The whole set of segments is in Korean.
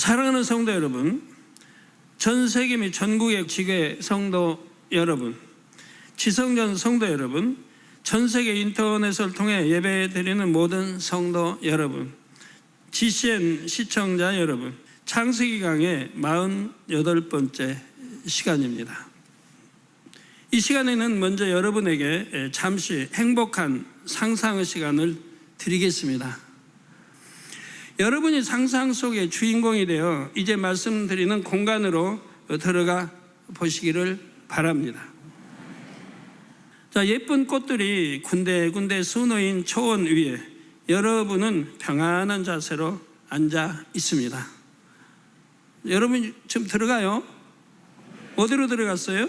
사랑하는 성도 여러분, 전 세계 및 전국의 지교회 성도 여러분, 지성전 성도 여러분, 전 세계 인터넷을 통해 예배드리는 모든 성도 여러분, GCN 시청자 여러분, 창세기 강의 48번째 시간입니다. 이 시간에는 먼저 여러분에게 잠시 행복한 상상의 시간을 드리겠습니다. 여러분이 상상 속의 주인공이 되어 이제 말씀드리는 공간으로 들어가 보시기를 바랍니다. 자, 예쁜 꽃들이 군데군데 수놓인 초원 위에 여러분은 평안한 자세로 앉아 있습니다. 여러분 지금 들어가요? 어디로 들어갔어요?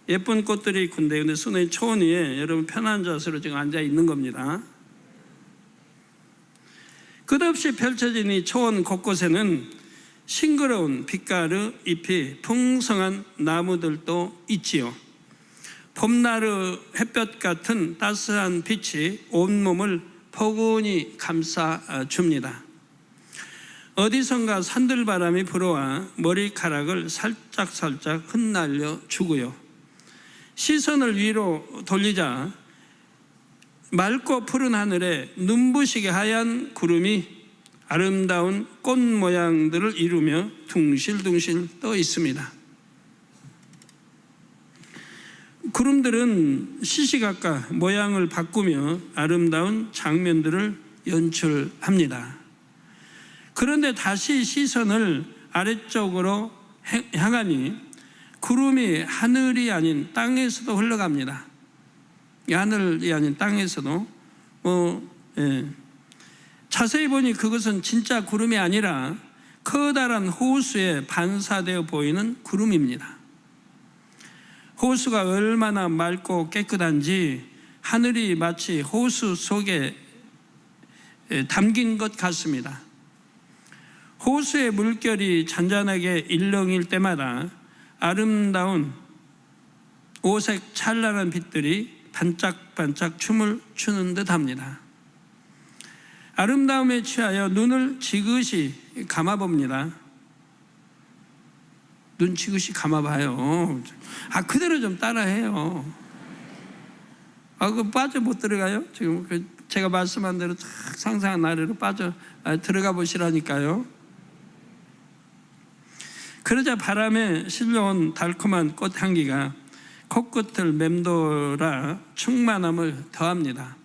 예쁜 꽃들이 군데군데 수놓인 초원 위에 여러분 편안한 자세로 지금 앉아 있는 겁니다. 끝없이 펼쳐진 이 초원 곳곳에는 싱그러운 빛가루 잎이 풍성한 나무들도 있지요. 봄나루 햇볕 같은 따스한 빛이 온몸을 포근히 감싸줍니다. 어디선가 산들바람이 불어와 머리카락을 살짝살짝 흩날려 주고요. 시선을 위로 돌리자 맑고 푸른 하늘에 눈부시게 하얀 구름이 아름다운 꽃 모양들을 이루며 둥실둥실 떠 있습니다. 구름들은 시시각각 모양을 바꾸며 아름다운 장면들을 연출합니다. 그런데 다시 시선을 아래쪽으로 향하니 구름이 하늘이 아닌 땅에서도 흘러갑니다. 하늘이 아닌 땅에서도 자세히 보니 그것은 진짜 구름이 아니라 커다란 호수에 반사되어 보이는 구름입니다. 호수가 얼마나 맑고 깨끗한지 하늘이 마치 호수 속에 담긴 것 같습니다. 호수의 물결이 잔잔하게 일렁일 때마다 아름다운 오색 찬란한 빛들이 반짝반짝 춤을 추는 듯 합니다. 아름다움에 취하여 눈을 지그시 감아봅니다. 눈 지그시 감아봐요. 그대로 좀 따라해요. 그거 빠져 못 들어가요? 지금 제가 말씀한 대로 쫙 상상한 나래로 빠져 들어가 보시라니까요. 그러자 바람에 실려온 달콤한 꽃향기가 코끝을 맴돌아 충만함을 더합니다.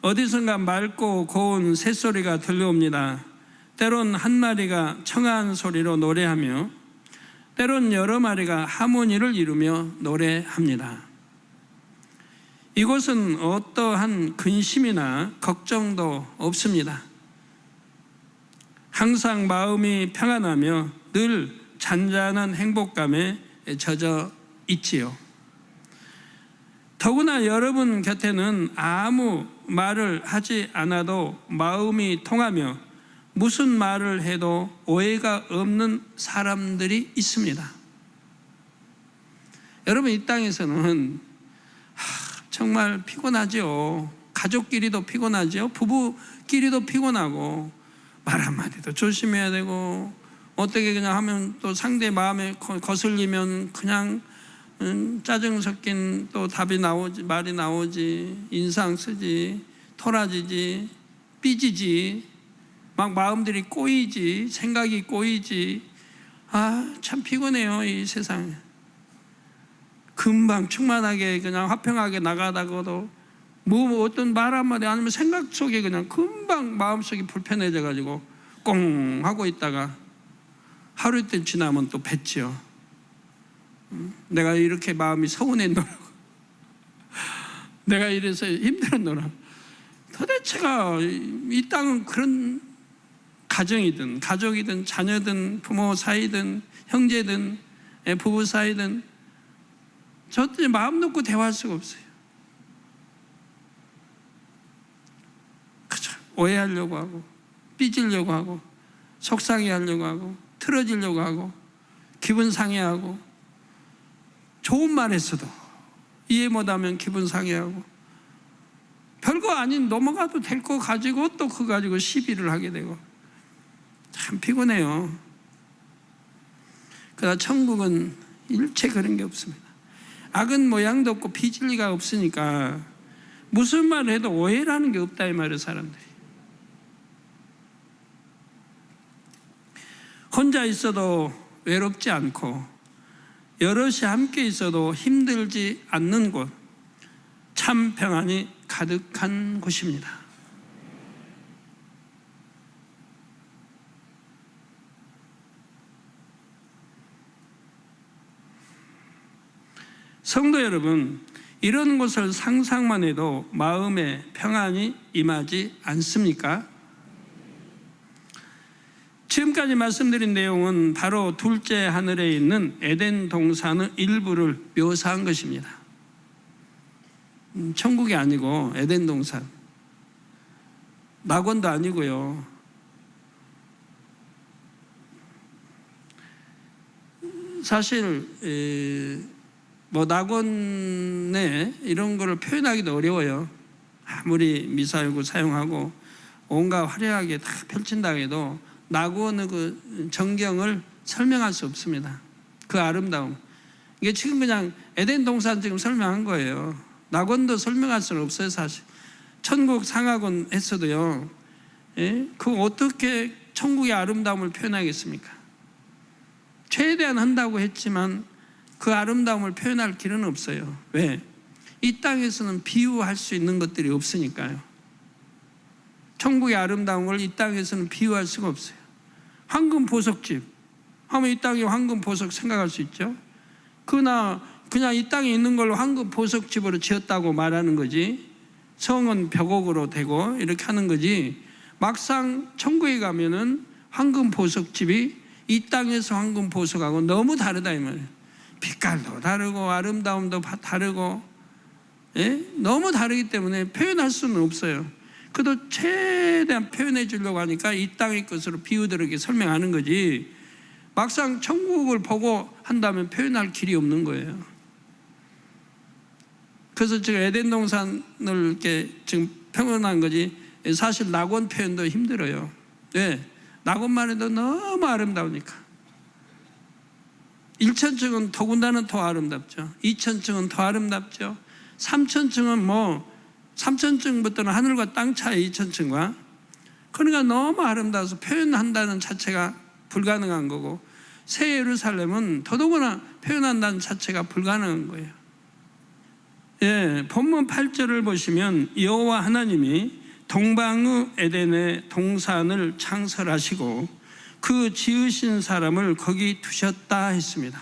어디선가 맑고 고운 새소리가 들려옵니다. 때론 한 마리가 청아한 소리로 노래하며 때론 여러 마리가 하모니를 이루며 노래합니다. 이곳은 어떠한 근심이나 걱정도 없습니다. 항상 마음이 평안하며 늘 잔잔한 행복감에 젖어 있지요. 더구나 여러분 곁에는 아무 말을 하지 않아도 마음이 통하며 무슨 말을 해도 오해가 없는 사람들이 있습니다. 여러분 이 땅에서는 정말 피곤하죠. 가족끼리도 피곤하죠. 부부끼리도 피곤하고 말 한마디도 조심해야 되고 어떻게 그냥 하면 또 상대 마음에 거슬리면 그냥 짜증 섞인 또 답이 나오지, 말이 나오지, 인상 쓰지, 토라지지, 삐지지, 막 마음들이 꼬이지, 생각이 꼬이지. 참 피곤해요, 이 세상에. 금방 충만하게 그냥 화평하게 나가다가도 어떤 말 한마디 아니면 생각 속에 그냥 금방 마음속이 불편해져 가지고 꽁 하고 있다가 하루 이틀 지나면 또 뱉지요. 내가 이렇게 마음이 서운했노라고. 내가 이래서 힘들었노라. 도대체가 이 땅은 그런 가정이든 가족이든 자녀든 부모 사이든 형제든 부부 사이든 저들 마음 놓고 대화할 수가 없어요. 그죠? 오해하려고 하고 삐지려고 하고 속상해 하려고 하고 틀어지려고 하고 기분 상해하고 좋은 말 했어도 이해 못하면 기분 상해하고 별거 아닌 넘어가도 될 거 가지고 또 그거 가지고 시비를 하게 되고 참 피곤해요. 그러나 천국은 일체 그런 게 없습니다. 악은 모양도 없고 비진리가 없으니까 무슨 말을 해도 오해라는 게 없다 이 말이에요. 사람들이 혼자 있어도 외롭지 않고 여럿이 함께 있어도 힘들지 않는 곳, 참 평안이 가득한 곳입니다. 성도 여러분, 이런 곳을 상상만 해도 마음에 평안이 임하지 않습니까? 지금까지 말씀드린 내용은 바로 둘째 하늘에 있는 에덴 동산의 일부를 묘사한 것입니다. 천국이 아니고 에덴 동산, 낙원도 아니고요. 사실 낙원에 이런 거를 표현하기도 어려워요. 아무리 미사일구 사용하고 온갖 화려하게 다 펼친다 해도 낙원의 그 전경을 설명할 수 없습니다. 그 아름다움. 이게 지금 그냥 에덴 동산 지금 설명한 거예요. 낙원도 설명할 수는 없어요, 사실. 천국 상하곤 했어도요. 예? 그 어떻게 천국의 아름다움을 표현하겠습니까? 최대한 한다고 했지만 그 아름다움을 표현할 길은 없어요. 왜? 이 땅에서는 비유할 수 있는 것들이 없으니까요. 천국의 아름다움을 이 땅에서는 비유할 수가 없어요. 황금 보석집 하면 이 땅에 황금 보석 생각할 수 있죠. 그러나 그냥 이 땅에 있는 걸로 황금 보석집으로 지었다고 말하는 거지, 성은 벽옥으로 되고 이렇게 하는 거지, 막상 천국에 가면은 황금 보석집이 이 땅에서 황금 보석하고 너무 다르다 이 말이에요. 빛깔도 다르고 아름다움도 다르고, 예? 너무 다르기 때문에 표현할 수는 없어요. 그래도 최대한 표현해 주려고 하니까 이 땅의 것으로 비유들에게 설명하는 거지, 막상 천국을 보고 한다면 표현할 길이 없는 거예요. 그래서 지금 에덴 동산을 이렇게 지금 표현한 거지, 사실 낙원 표현도 힘들어요. 왜? 낙원만 해도 너무 아름다우니까. 1,000층은 더군다나 더 아름답죠. 2,000층은 더 아름답죠. 3,000층은 3,000층부터는 하늘과 땅 차이, 2,000층과. 그러니까 너무 아름다워서 표현한다는 자체가 불가능한 거고, 새 예루살렘은 더더구나 표현한다는 자체가 불가능한 거예요. 예, 본문 8절을 보시면 여호와 하나님이 동방의 에덴의 동산을 창설하시고 그 지으신 사람을 거기 두셨다 했습니다.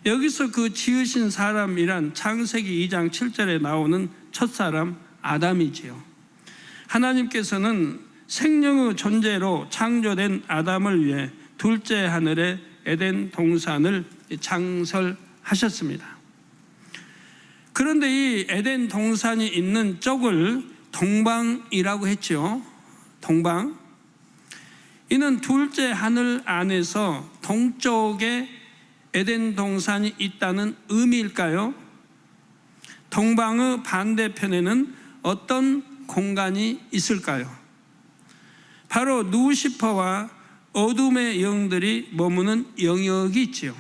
여기서 그 지으신 사람이란 창세기 2장 7절에 나오는 첫사람 아담이지요. 하나님께서는 생명의 존재로 창조된 아담을 위해 둘째 하늘에 에덴 동산을 창설하셨습니다. 그런데 이 에덴 동산이 있는 쪽을 동방이라고 했죠. 동방. 이는 둘째 하늘 안에서 동쪽에 에덴 동산이 있다는 의미일까요? 동방의 반대편에는 어떤 공간이 있을까요? 바로 루시퍼와 어둠의 영들이 머무는 영역이 있지요.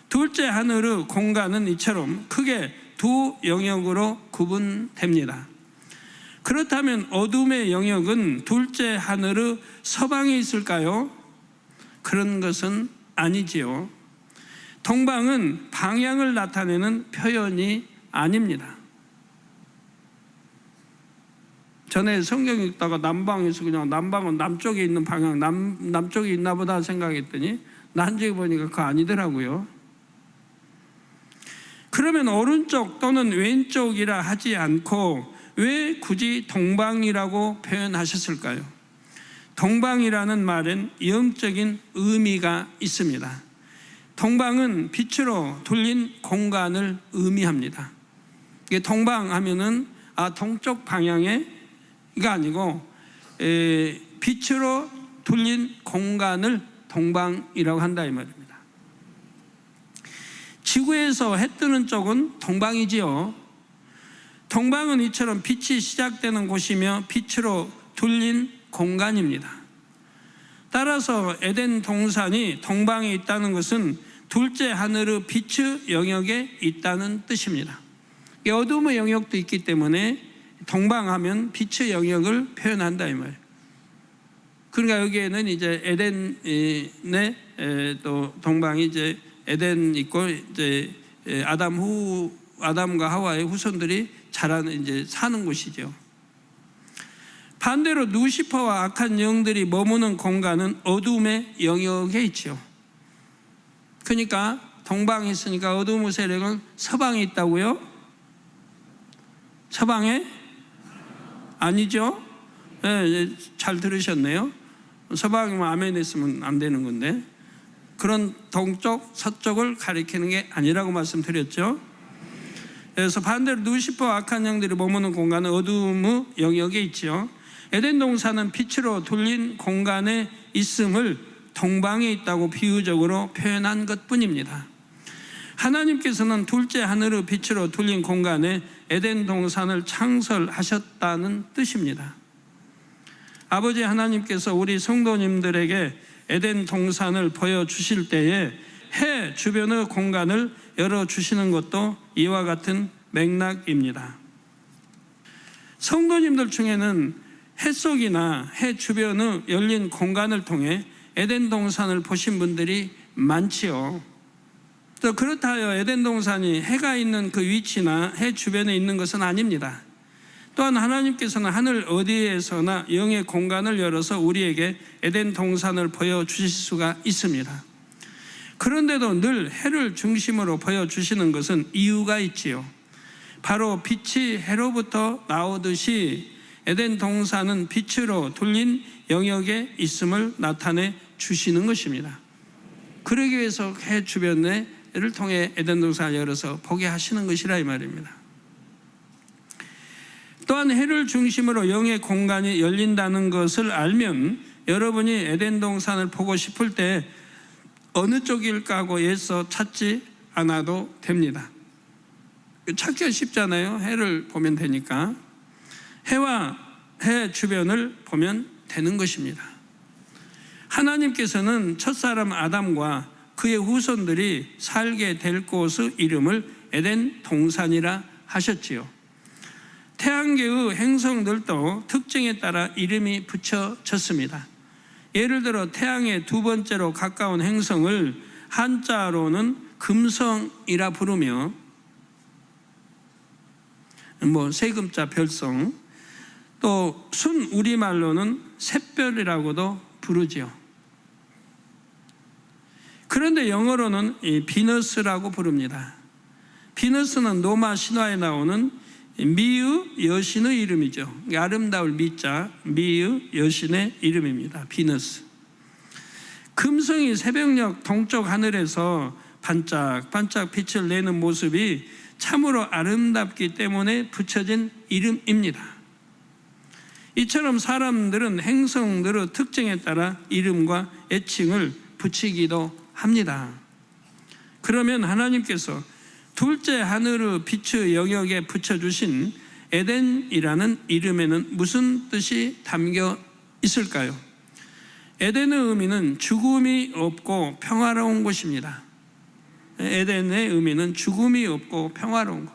둘째 하늘의 공간은 이처럼 크게 두 영역으로 구분됩니다. 그렇다면 어둠의 영역은 둘째 하늘의 서방에 있을까요? 그런 것은 아니지요. 동방은 방향을 나타내는 표현이 아닙니다. 전에 성경 읽다가 남방에서 그냥 남방은 남쪽에 있는 방향, 남쪽에 있나 보다 생각했더니 나중에 보니까 그거 아니더라고요. 그러면 오른쪽 또는 왼쪽이라 하지 않고 왜 굳이 동방이라고 표현하셨을까요? 동방이라는 말엔 영적인 의미가 있습니다. 동방은 빛으로 둘린 공간을 의미합니다. 이게 동방하면은 동쪽 방향에가 아니고 빛으로 둘린 공간을 동방이라고 한다 이 말입니다. 지구에서 해 뜨는 쪽은 동방이지요. 동방은 이처럼 빛이 시작되는 곳이며 빛으로 둘린 공간입니다. 따라서 에덴 동산이 동방에 있다는 것은 둘째 하늘의 빛의 영역에 있다는 뜻입니다. 어둠의 영역도 있기 때문에 동방하면 빛의 영역을 표현한다 이 말이에요. 그러니까 여기에는 이제 에덴의 또 동방이 이제 에덴 있고 이제 아담과 하와의 후손들이 자라는 이제 사는 곳이죠. 반대로 루시퍼와 악한 영들이 머무는 공간은 어둠의 영역에 있죠. 그러니까 동방에 있으니까 어둠의 세력은 서방에 있다고요? 서방에? 아니죠? 네, 잘 들으셨네요. 서방이면 아멘 했으면 안 되는 건데, 그런 동쪽, 서쪽을 가리키는 게 아니라고 말씀드렸죠. 그래서 반대로 루시퍼와 악한 영들이 머무는 공간은 어둠의 영역에 있죠. 에덴 동산은 빛으로 둘린 공간에 있음을 동방에 있다고 비유적으로 표현한 것뿐입니다. 하나님께서는 둘째 하늘의 빛으로 둘린 공간에 에덴 동산을 창설하셨다는 뜻입니다. 아버지 하나님께서 우리 성도님들에게 에덴 동산을 보여주실 때에 해 주변의 공간을 열어주시는 것도 이와 같은 맥락입니다. 성도님들 중에는 해 속이나 해 주변의 열린 공간을 통해 에덴 동산을 보신 분들이 많지요. 또 그렇다 하여 에덴 동산이 해가 있는 그 위치나 해 주변에 있는 것은 아닙니다. 또한 하나님께서는 하늘 어디에서나 영의 공간을 열어서 우리에게 에덴 동산을 보여주실 수가 있습니다. 그런데도 늘 해를 중심으로 보여주시는 것은 이유가 있지요. 바로 빛이 해로부터 나오듯이 에덴 동산은 빛으로 둘린 영역에 있음을 나타내 주시는 것입니다. 그러기 위해서 해 주변을 통해 에덴 동산을 열어서 보게 하시는 것이라 이 말입니다. 또한 해를 중심으로 영의 공간이 열린다는 것을 알면 여러분이 에덴 동산을 보고 싶을 때 어느 쪽일까 하고 애써 찾지 않아도 됩니다. 찾기가 쉽잖아요. 해를 보면 되니까. 해와 해 주변을 보면 되는 것입니다. 하나님께서는 첫사람 아담과 그의 후손들이 살게 될 곳의 이름을 에덴 동산이라 하셨지요. 태양계의 행성들도 특징에 따라 이름이 붙여졌습니다. 예를 들어 태양의 두 번째로 가까운 행성을 한자로는 금성이라 부르며 세금자 별성, 또 순 우리말로는 샛별이라고도 부르지요. 그런데 영어로는 비너스라고 부릅니다. 비너스는 로마 신화에 나오는 미의 여신의 이름이죠. 아름다울 미자, 미의 여신의 이름입니다. 비너스. 금성이 새벽녘 동쪽 하늘에서 반짝반짝 빛을 내는 모습이 참으로 아름답기 때문에 붙여진 이름입니다. 이처럼 사람들은 행성들의 특징에 따라 이름과 애칭을 붙이기도 합니다. 그러면 하나님께서 둘째 하늘의 빛의 영역에 붙여주신 에덴이라는 이름에는 무슨 뜻이 담겨 있을까요? 에덴의 의미는 죽음이 없고 평화로운 곳입니다. 에덴의 의미는 죽음이 없고 평화로운 것.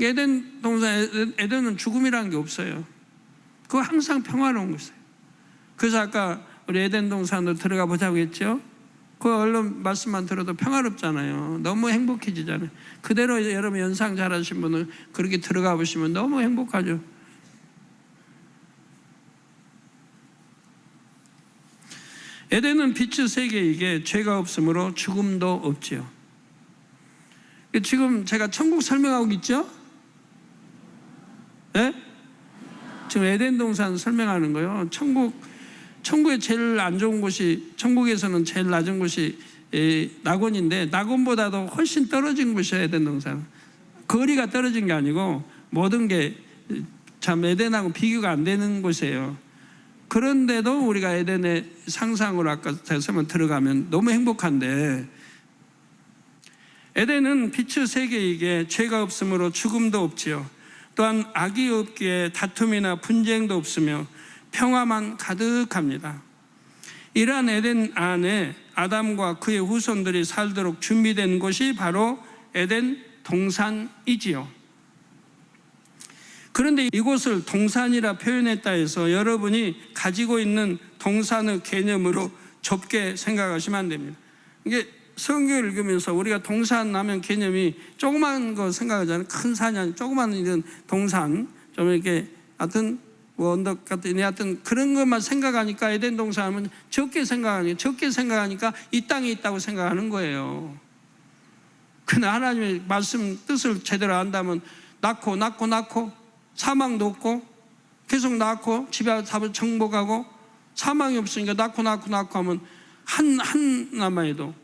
에덴 동산, 에덴은 죽음이라는 게 없어요. 그거 항상 평화로운 곳이에요. 그래서 아까 우리 에덴 동산으로 들어가 보자고 했죠. 그 얼른 말씀만 들어도 평화롭잖아요. 너무 행복해지잖아요. 그대로 여러분 연상 잘하신 분은 그렇게 들어가 보시면 너무 행복하죠. 에덴은 빛의 세계이기에 죄가 없으므로 죽음도 없지요. 지금 제가 천국 설명하고 있죠? 네? 지금 에덴 동산 설명하는 거예요. 천국에 제일 안 좋은 곳이, 천국에서는 제일 낮은 곳이 낙원인데 낙원보다도 훨씬 떨어진 곳이에요. 에덴 동산. 거리가 떨어진 게 아니고 모든 게 참 에덴하고 비교가 안 되는 곳이에요. 그런데도 우리가 에덴의 상상으로 아까 설명 들어가면 너무 행복한데, 에덴은 빛의 세계이기에 죄가 없으므로 죽음도 없지요. 또한 악이 없기에 다툼이나 분쟁도 없으며 평화만 가득합니다. 이러한 에덴 안에 아담과 그의 후손들이 살도록 준비된 곳이 바로 에덴 동산이지요. 그런데 이곳을 동산이라 표현했다 해서 여러분이 가지고 있는 동산의 개념으로 좁게 생각하시면 안 됩니다. 이게 성경을 읽으면서 우리가 동산 하면 개념이 조그만 거 생각하잖아요. 큰 산이 아니라 조그만 이런 동산, 좀 이렇게 하여튼 뭐 언덕 같은 하여튼 그런 것만 생각하니까 에덴 동산하면 적게 생각하니까 이 땅에 있다고 생각하는 거예요. 근데 하나님의 말씀 뜻을 제대로 안다면 낳고 사망도 없고 계속 낳고 집에 와서 정복하고 사망이 없으니까 낳고 하면 하나만 해도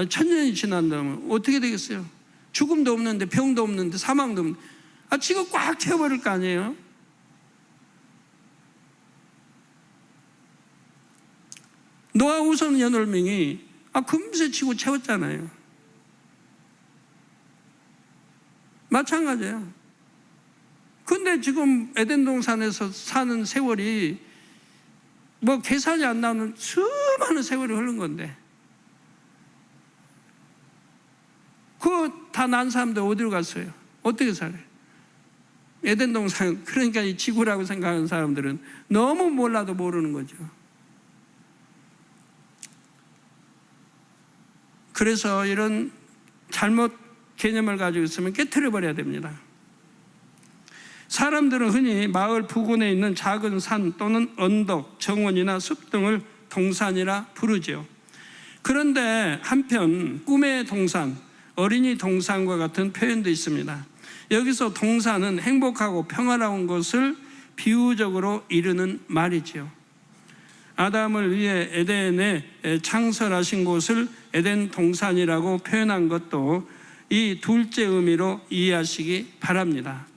천년이 지난다면 어떻게 되겠어요? 죽음도 없는데 병도 없는데 사망도 없는데 지금 꽉 채워버릴 거 아니에요? 노아 후손 8명이 금세 치고 채웠잖아요. 마찬가지예요. 근데 지금 에덴 동산에서 사는 세월이 뭐 계산이 안 나오는 수많은 세월이 흐른 건데 그거 다 난 사람들 어디로 갔어요? 어떻게 살아요? 에덴 동산, 그러니까 이 지구라고 생각하는 사람들은 너무 몰라도 모르는 거죠. 그래서 이런 잘못 개념을 가지고 있으면 깨트려 버려야 됩니다. 사람들은 흔히 마을 부근에 있는 작은 산 또는 언덕, 정원이나 숲 등을 동산이라 부르죠. 그런데 한편 꿈의 동산, 어린이 동산과 같은 표현도 있습니다. 여기서 동산은 행복하고 평화로운 것을 비유적으로 이르는 말이지요. 아담을 위해 에덴에 창설하신 곳을 에덴 동산이라고 표현한 것도 이 둘째 의미로 이해하시기 바랍니다.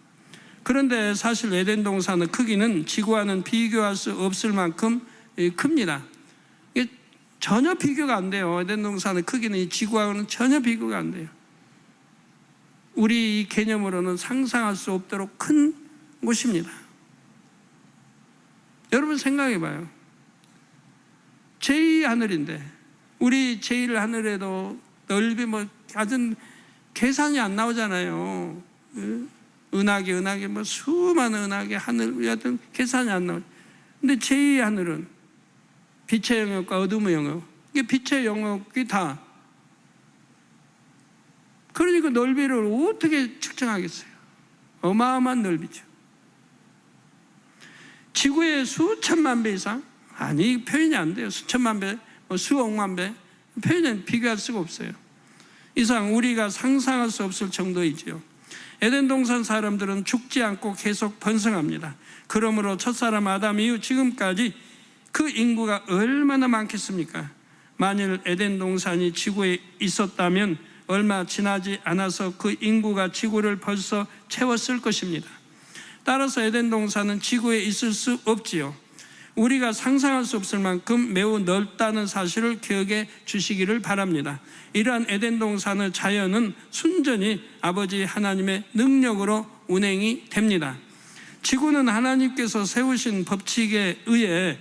그런데 사실 에덴 동산의 크기는 지구와는 비교할 수 없을 만큼 큽니다. 이게 전혀 비교가 안 돼요. 에덴 동산의 크기는 이 지구와는 전혀 비교가 안 돼요. 우리 이 개념으로는 상상할 수 없도록 큰 곳입니다. 여러분 생각해 봐요. 제2하늘인데 우리 제1하늘에도 넓이 아주 계산이 안 나오잖아요. 은하계 수많은 은하계 하늘 하여튼 계산이 안 나오죠. 근데 제2하늘은 빛의 영역과 어둠의 영역, 이게 빛의 영역이 다, 그러니까 넓이를 어떻게 측정하겠어요? 어마어마한 넓이죠. 지구의 수천만 배 이상? 아니, 표현이 안 돼요. 수천만 배, 수억만 배, 표현은 비교할 수가 없어요. 이상 우리가 상상할 수 없을 정도이지요. 에덴 동산 사람들은 죽지 않고 계속 번성합니다. 그러므로 첫사람 아담 이후 지금까지 그 인구가 얼마나 많겠습니까? 만일 에덴 동산이 지구에 있었다면 얼마 지나지 않아서 그 인구가 지구를 벌써 채웠을 것입니다. 따라서 에덴 동산은 지구에 있을 수 없지요. 우리가 상상할 수 없을 만큼 매우 넓다는 사실을 기억해 주시기를 바랍니다. 이러한 에덴 동산의 자연은 순전히 아버지 하나님의 능력으로 운행이 됩니다. 지구는 하나님께서 세우신 법칙에 의해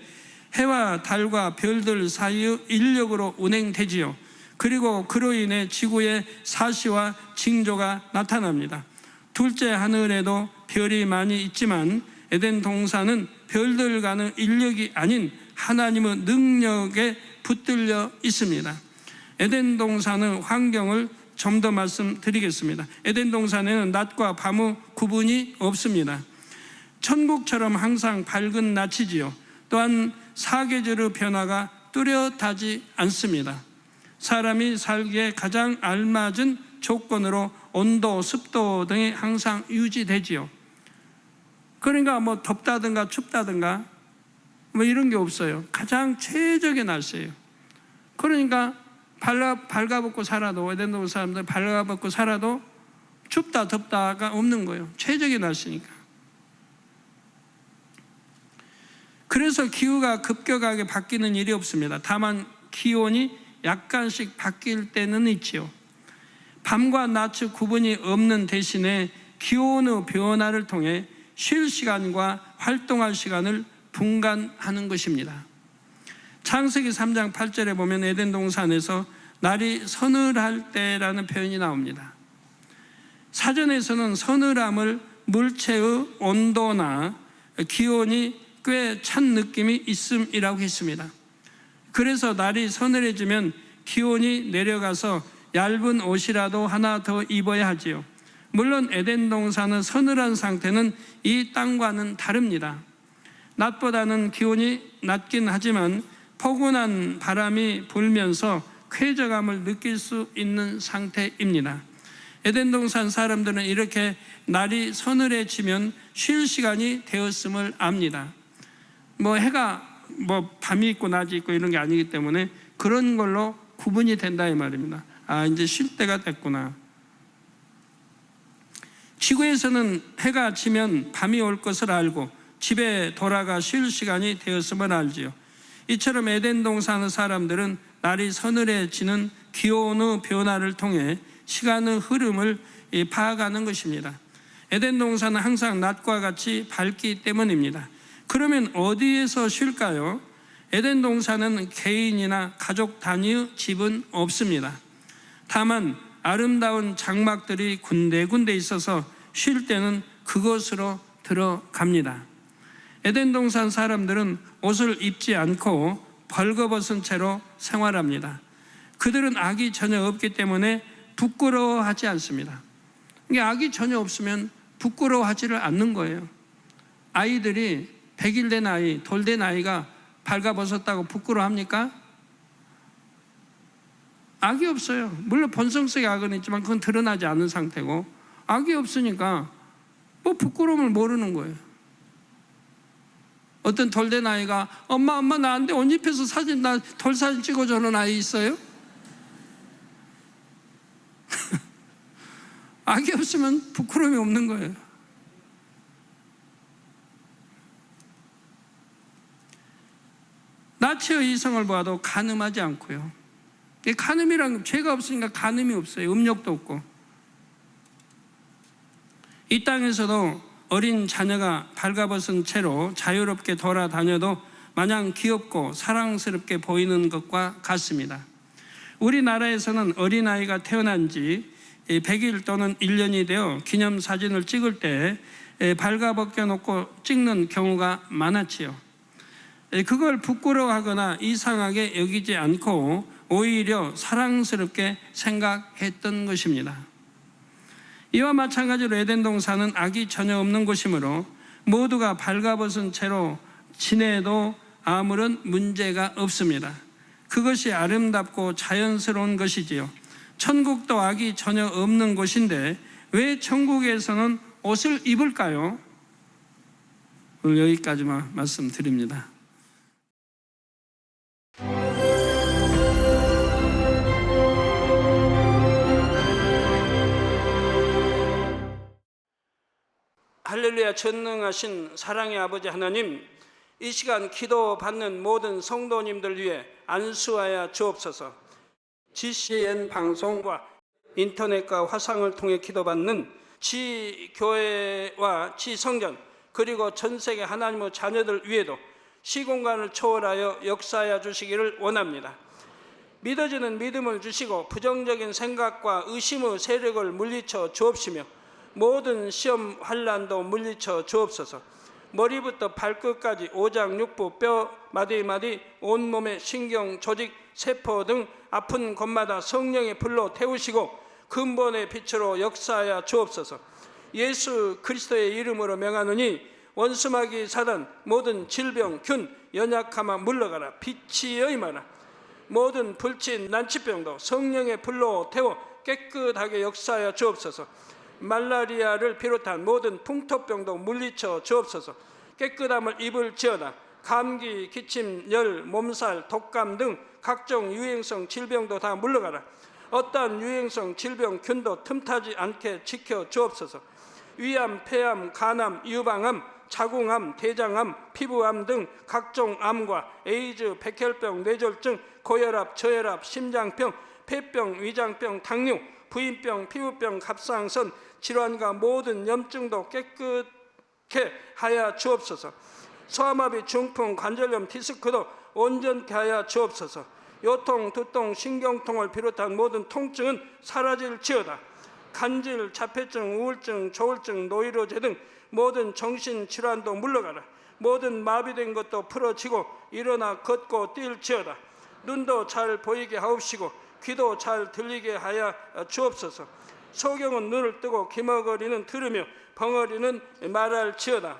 해와 달과 별들 사이의 인력으로 운행되지요. 그리고 그로 인해 지구의 사시와 징조가 나타납니다. 둘째 하늘에도 별이 많이 있지만 에덴 동산은 별들과는 인력이 아닌 하나님의 능력에 붙들려 있습니다. 에덴 동산의 환경을 좀 더 말씀드리겠습니다. 에덴 동산에는 낮과 밤의 구분이 없습니다. 천국처럼 항상 밝은 낮이지요. 또한 사계절의 변화가 뚜렷하지 않습니다. 사람이 살기에 가장 알맞은 조건으로 온도, 습도 등이 항상 유지되지요. 그러니까 덥다든가 춥다든가 이런 게 없어요. 가장 최적의 날씨예요. 그러니까 발가벗고 살아도, 에덴 동산 사람들 발가벗고 살아도 춥다 덥다가 없는 거예요. 최적의 날씨니까. 그래서 기후가 급격하게 바뀌는 일이 없습니다. 다만 기온이 약간씩 바뀔 때는 있지요. 밤과 낮의 구분이 없는 대신에 기온의 변화를 통해 쉴 시간과 활동할 시간을 분간하는 것입니다. 창세기 3장 8절에 보면 에덴 동산에서 날이 서늘할 때라는 표현이 나옵니다. 사전에서는 서늘함을 물체의 온도나 기온이 꽤 찬 느낌이 있음이라고 했습니다. 그래서 날이 서늘해지면 기온이 내려가서 얇은 옷이라도 하나 더 입어야 하지요. 물론 에덴 동산은 서늘한 상태는 이 땅과는 다릅니다. 낮보다는 기온이 낮긴 하지만 포근한 바람이 불면서 쾌적함을 느낄 수 있는 상태입니다. 에덴 동산 사람들은 이렇게 날이 서늘해지면 쉴 시간이 되었음을 압니다. 해가 밤이 있고 낮이 있고 이런 게 아니기 때문에 그런 걸로 구분이 된다 이 말입니다. 이제 쉴 때가 됐구나. 지구에서는 해가 지면 밤이 올 것을 알고 집에 돌아가 쉴 시간이 되었음을 알지요. 이처럼 에덴 동산의 사람들은 날이 서늘해지는 기온의 변화를 통해 시간의 흐름을 파악하는 것입니다. 에덴 동산은 항상 낮과 같이 밝기 때문입니다. 그러면 어디에서 쉴까요? 에덴 동산은 개인이나 가족 단위의 집은 없습니다. 다만 아름다운 장막들이 군데군데 있어서 쉴 때는 그곳으로 들어갑니다. 에덴 동산 사람들은 옷을 입지 않고 벌거벗은 채로 생활합니다. 그들은 악이 전혀 없기 때문에 부끄러워하지 않습니다. 악이 전혀 없으면 부끄러워하지를 않는 거예요. 아이들이 100일 된 아이, 돌 된 아이가 발가벗었다고 부끄러워합니까? 악이 없어요. 물론 본성적인 악은 있지만 그건 드러나지 않은 상태고 악이 없으니까 부끄러움을 모르는 거예요. 어떤 돌된 아이가 엄마 나한테 옷 입혀서 나 돌사진 찍어주는 아이 있어요? 악이 없으면 부끄러움이 없는 거예요. 나치의 이성을 보아도 간음하지 않고요. 간음이란 죄가 없으니까 간음이 없어요. 음욕도 없고. 이 땅에서도 어린 자녀가 발가벗은 채로 자유롭게 돌아다녀도 마냥 귀엽고 사랑스럽게 보이는 것과 같습니다. 우리나라에서는 어린아이가 태어난 지 100일 또는 1년이 되어 기념사진을 찍을 때 발가벗겨 놓고 찍는 경우가 많았지요. 그걸 부끄러워하거나 이상하게 여기지 않고 오히려 사랑스럽게 생각했던 것입니다. 이와 마찬가지로 에덴 동산은 악이 전혀 없는 곳이므로 모두가 발가벗은 채로 지내도 아무런 문제가 없습니다. 그것이 아름답고 자연스러운 것이지요. 천국도 악이 전혀 없는 곳인데 왜 천국에서는 옷을 입을까요? 오늘 여기까지만 말씀드립니다. 할렐루야. 전능하신 사랑의 아버지 하나님, 이 시간 기도받는 모든 성도님들 위해 안수하여 주옵소서. GCN 방송과 인터넷과 화상을 통해 기도받는 지교회와 지성전 그리고 전세계 하나님의 자녀들 위에도 시공간을 초월하여 역사하여 주시기를 원합니다. 믿어지는 믿음을 주시고 부정적인 생각과 의심의 세력을 물리쳐 주옵시며 모든 시험 환난도 물리쳐 주옵소서. 머리부터 발끝까지 오장육부 뼈 마디마디 온몸의 신경 조직 세포 등 아픈 곳마다 성령의 불로 태우시고 근본의 빛으로 역사하여 주옵소서. 예수 그리스도의 이름으로 명하노니 원수마귀 사단 모든 질병 균 연약함아 물러가라. 빛이여 임하라. 모든 불친 난치병도 성령의 불로 태워 깨끗하게 역사하여 주옵소서. 말라리아를 비롯한 모든 풍토병도 물리쳐 주옵소서. 깨끗함을 입을지어다. 감기, 기침, 열, 몸살, 독감 등 각종 유행성 질병도 다 물러가라. 어떠한 유행성 질병 균도 틈타지 않게 지켜 주옵소서. 위암, 폐암, 간암, 유방암, 자궁암, 대장암, 피부암 등 각종 암과 에이즈, 백혈병, 뇌졸중, 고혈압, 저혈압, 심장병, 폐병, 위장병, 당뇨, 부인병, 피부병, 갑상선 질환과 모든 염증도 깨끗게 하여 주옵소서. 소아마비, 중풍, 관절염, 디스크도 온전케 하여 주옵소서. 요통, 두통, 신경통을 비롯한 모든 통증은 사라질지어다. 간질, 자폐증, 우울증, 조울증, 노이로제 등 모든 정신질환도 물러가라. 모든 마비된 것도 풀어지고 일어나 걷고 뛸지어다. 눈도 잘 보이게 하옵시고 귀도 잘 들리게 하여 주옵소서. 소경은 눈을 뜨고 기머거리는 들으며 벙어리는 말할지어다.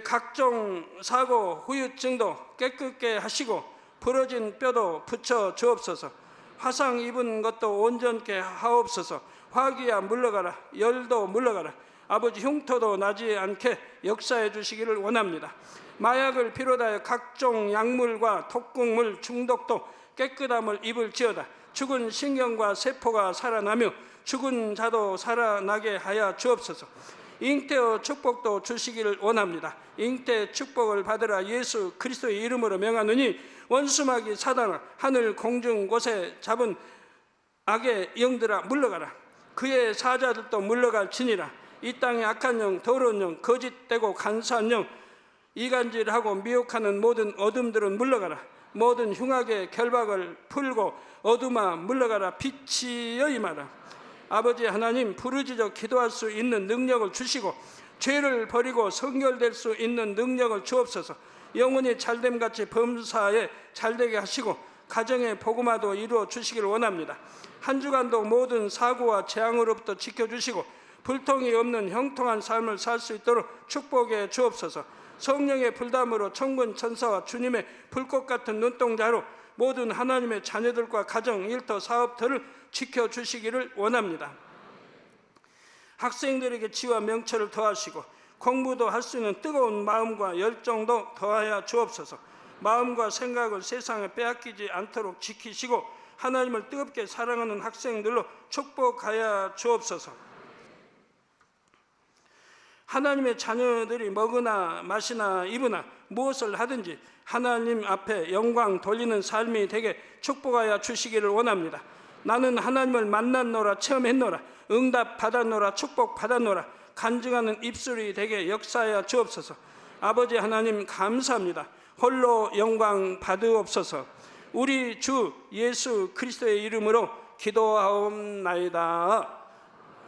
각종 사고, 후유증도 깨끗게 하시고 부러진 뼈도 붙여 주옵소서. 화상 입은 것도 온전케 하옵소서. 화기야 물러가라. 열도 물러가라. 아버지 흉터도 나지 않게 역사해 주시기를 원합니다. 마약을 비롯하여 각종 약물과 독극물 중독도 깨끗함을 입을지어다. 죽은 신경과 세포가 살아나며 죽은 자도 살아나게 하여 주옵소서. 잉태의 축복도 주시기를 원합니다. 잉태 축복을 받으라. 예수 그리스도의 이름으로 명하노니 원수마귀 사단아, 하늘 공중 곳에 잡은 악의 영들아 물러가라. 그의 사자들도 물러갈지니라. 이 땅의 악한 영, 더러운 영, 거짓되고 간사한 영, 이간질하고 미혹하는 모든 어둠들은 물러가라. 모든 흉악의 결박을 풀고 어둠아 물러가라. 빛이여 임하라. 아버지 하나님, 부르짖어 기도할 수 있는 능력을 주시고 죄를 버리고 성결될 수 있는 능력을 주옵소서. 영혼이 잘됨같이 범사에 잘되게 하시고 가정의 복음화도 이루어 주시기를 원합니다. 한 주간도 모든 사고와 재앙으로부터 지켜주시고 불통이 없는 형통한 삶을 살 수 있도록 축복해 주옵소서. 성령의 불담으로 천군 천사와 주님의 불꽃 같은 눈동자로 모든 하나님의 자녀들과 가정, 일터, 사업터를 지켜주시기를 원합니다. 학생들에게 지와 명철을 더하시고 공부도 할 수 있는 뜨거운 마음과 열정도 더하여 주옵소서. 마음과 생각을 세상에 빼앗기지 않도록 지키시고 하나님을 뜨겁게 사랑하는 학생들로 축복하여 주옵소서. 하나님의 자녀들이 먹으나 마시나 입으나 무엇을 하든지 하나님 앞에 영광 돌리는 삶이 되게 축복하여 주시기를 원합니다. 나는 하나님을 만났노라, 체험했노라, 응답 받았노라, 축복 받았노라, 간증하는 입술이 되게 역사하여 주옵소서. 아버지 하나님 감사합니다. 홀로 영광 받으옵소서. 우리 주 예수 그리스도의 이름으로 기도하옵나이다.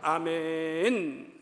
아멘.